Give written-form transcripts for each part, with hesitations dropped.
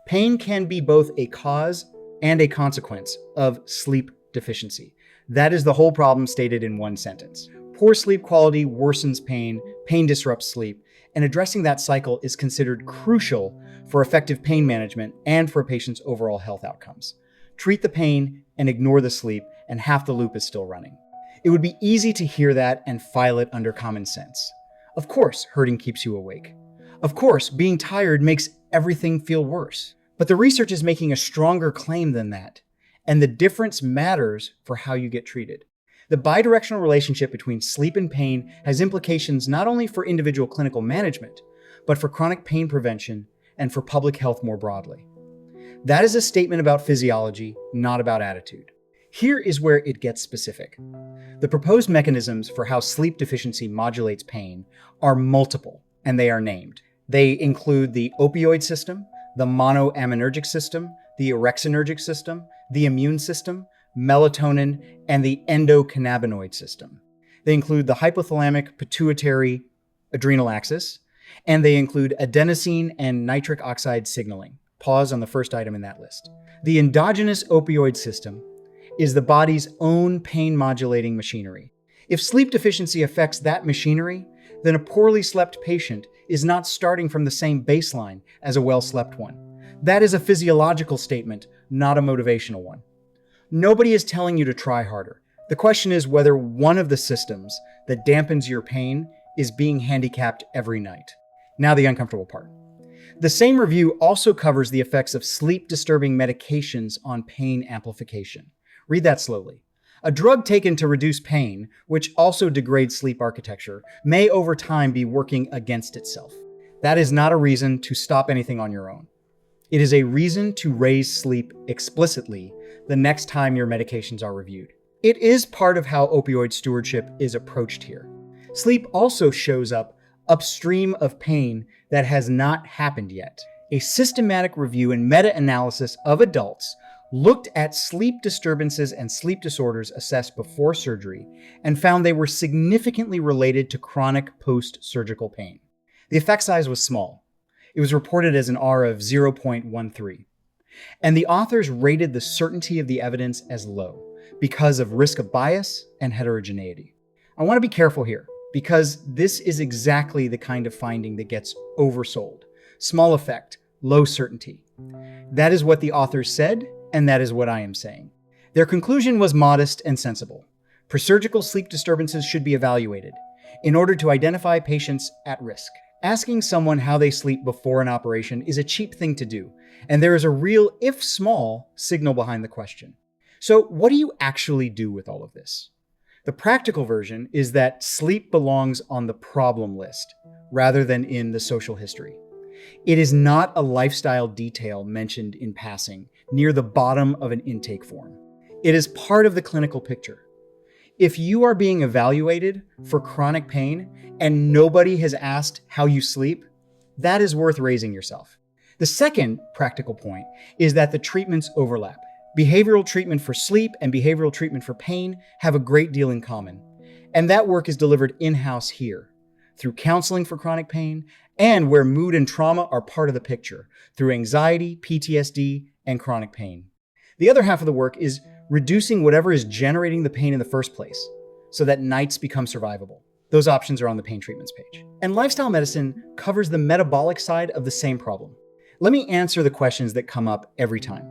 Pain can be both a cause and a consequence of sleep deficiency. That is the whole problem stated in one sentence. Poor sleep quality worsens pain, pain disrupts sleep, and addressing that cycle is considered crucial for effective pain management and for a patient's overall health outcomes. Treat the pain and ignore the sleep, and half the loop is still running. It would be easy to hear that and file it under common sense. Of course, hurting keeps you awake. Of course, being tired makes everything feel worse. But the research is making a stronger claim than that, and the difference matters for how you get treated. The bidirectional relationship between sleep and pain has implications not only for individual clinical management, but for chronic pain prevention and for public health more broadly. That is a statement about physiology, not about attitude. Here is where it gets specific. The proposed mechanisms for how sleep deficiency modulates pain are multiple, and they are named. They include the opioid system, the monoaminergic system, the orexinergic system, the immune system, melatonin, and the endocannabinoid system. They include the hypothalamic pituitary adrenal axis, and they include adenosine and nitric oxide signaling. Pause on the first item in that list. The endogenous opioid system is the body's own pain-modulating machinery. If sleep deficiency affects that machinery, then a poorly slept patient is not starting from the same baseline as a well-slept one. That is a physiological statement, not a motivational one. Nobody is telling you to try harder. The question is whether one of the systems that dampens your pain is being handicapped every night. Now the uncomfortable part. The same review also covers the effects of sleep-disturbing medications on pain amplification. Read that slowly. A drug taken to reduce pain, which also degrades sleep architecture, may over time be working against itself. That is not a reason to stop anything on your own. It is a reason to raise sleep explicitly the next time your medications are reviewed. It is part of how opioid stewardship is approached here. Sleep also shows up upstream of pain that has not happened yet. A systematic review and meta-analysis of adults looked at sleep disturbances and sleep disorders assessed before surgery and found they were significantly related to chronic post-surgical pain. The effect size was small. It was reported as an R of 0.13. And the authors rated the certainty of the evidence as low because of risk of bias and heterogeneity. I want to be careful here because this is exactly the kind of finding that gets oversold. Small effect, low certainty. That is what the authors said, and that is what I am saying. Their conclusion was modest and sensible. Presurgical sleep disturbances should be evaluated in order to identify patients at risk. Asking someone how they sleep before an operation is a cheap thing to do, and there is a real, if small, signal behind the question. So what do you actually do with all of this? The practical version is that sleep belongs on the problem list rather than in the social history. It is not a lifestyle detail mentioned in passing near the bottom of an intake form. It is part of the clinical picture. If you are being evaluated for chronic pain and nobody has asked how you sleep, that is worth raising yourself. The second practical point is that the treatments overlap. Behavioral treatment for sleep and behavioral treatment for pain have a great deal in common, and that work is delivered in-house here, through counseling for chronic pain, and where mood and trauma are part of the picture, through anxiety, PTSD, and chronic pain. The other half of the work is reducing whatever is generating the pain in the first place, so that nights become survivable. Those options are on the pain treatments page. And lifestyle medicine covers the metabolic side of the same problem. Let me answer the questions that come up every time.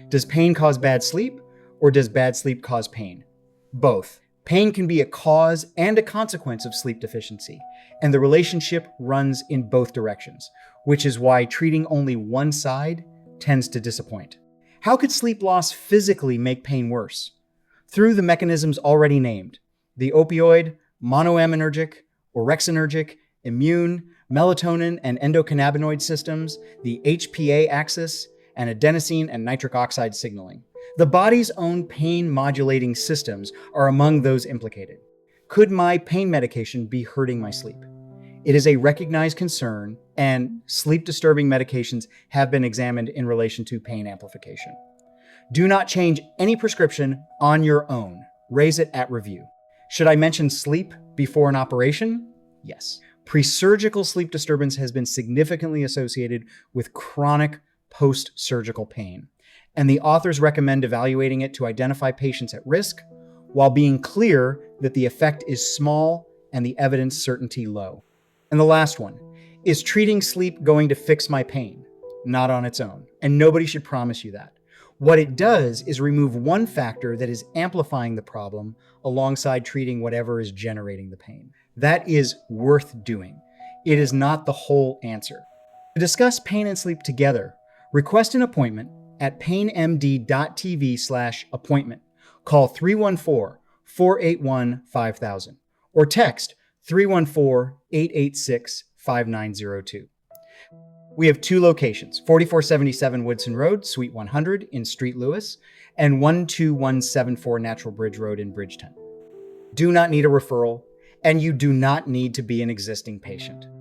Does pain cause bad sleep, or does bad sleep cause pain? Both. Pain can be a cause and a consequence of sleep deficiency, and the relationship runs in both directions, which is why treating only one side tends to disappoint. How could sleep loss physically make pain worse? Through the mechanisms already named: the opioid, monoaminergic, orexinergic, immune, melatonin, and endocannabinoid systems, the HPA axis, and adenosine and nitric oxide signaling. The body's own pain-modulating systems are among those implicated. Could my pain medication be hurting my sleep? It is a recognized concern, and sleep-disturbing medications have been examined in relation to pain amplification. Do not change any prescription on your own. Raise it at review. Should I mention sleep before an operation? Yes. Presurgical sleep disturbance has been significantly associated with chronic post-surgical pain, and the authors recommend evaluating it to identify patients at risk while being clear that the effect is small and the evidence certainty low. And the last one, is treating sleep going to fix my pain? Not on its own, and nobody should promise you that. What it does is remove one factor that is amplifying the problem alongside treating whatever is generating the pain. That is worth doing. It is not the whole answer. To discuss pain and sleep together, request an appointment at painmd.tv/appointment. Call 314-481-5000 or text 314-886-5902. We have two locations, 4477 Woodson Road, Suite 100 in Street Lewis, and 12174 Natural Bridge Road in Bridgeton. Do not need a referral, and you do not need to be an existing patient.